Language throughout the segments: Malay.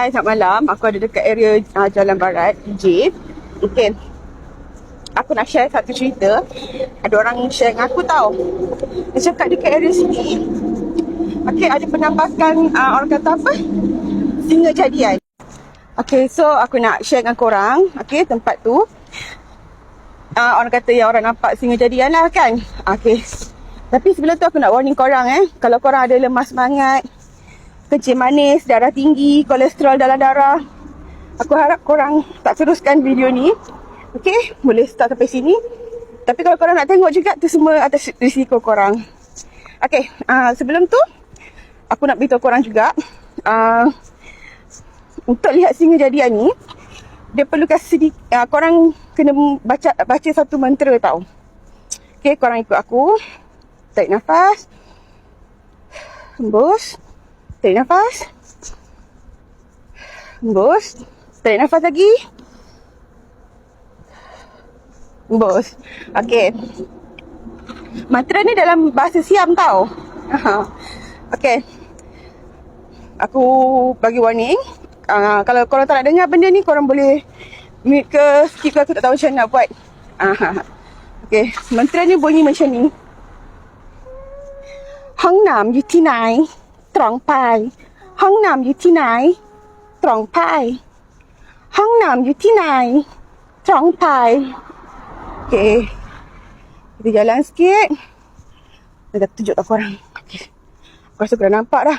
Hai, selamat malam. Aku ada dekat area Jalan Barat, J. Okay. Aku nak share satu cerita. Ada orang share dengan aku tau. Dia cakap dekat area sini, okay, ada penampakan orang kata apa? Singa jadian. Okay, so aku nak share dengan korang. Okay, tempat tu. Orang kata yang orang nampak singa jadian lah kan. Okay. Tapi sebelum tu aku nak warning korang kalau korang ada lemah semangat, kencing manis, darah tinggi, kolesterol dalam darah, aku harap korang tak teruskan video ni. Okay, boleh start sampai sini. Tapi kalau korang nak tengok juga, tu semua atas risiko korang. Okay, sebelum tu aku nak beritahu korang juga, untuk lihat singa jadian ni, dia perlu kasih korang kena baca satu mantra tau. Okay, korang ikut aku. Tarik nafas, hembus, tarik nafas, hembus, tarik nafas lagi, hembus. Okay, mantra ni dalam bahasa Siam tau. Okay, aku bagi warning. Kalau korang tak nak dengar benda ni, korang boleh mute ke skip ke, aku tak tahu macam nak buat. Okay, mantra ni bunyi macam ni. Hang Namอยู่ที่ไหนตรองไปห้องน้ำอยู่ที่ไหนตรองไปห้องน้ำอยู่ที่ไหนตรองไป Okay, kita jalan sikit. Kita tunjuk tak korang. Okay, aku rasa korang nampak dah.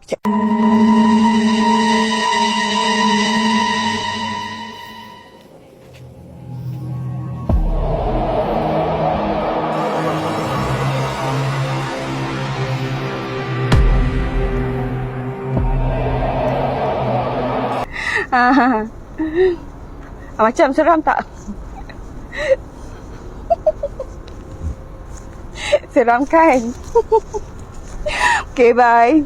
Sekejap. Macam seram tak? Seram kan? Okay, bye.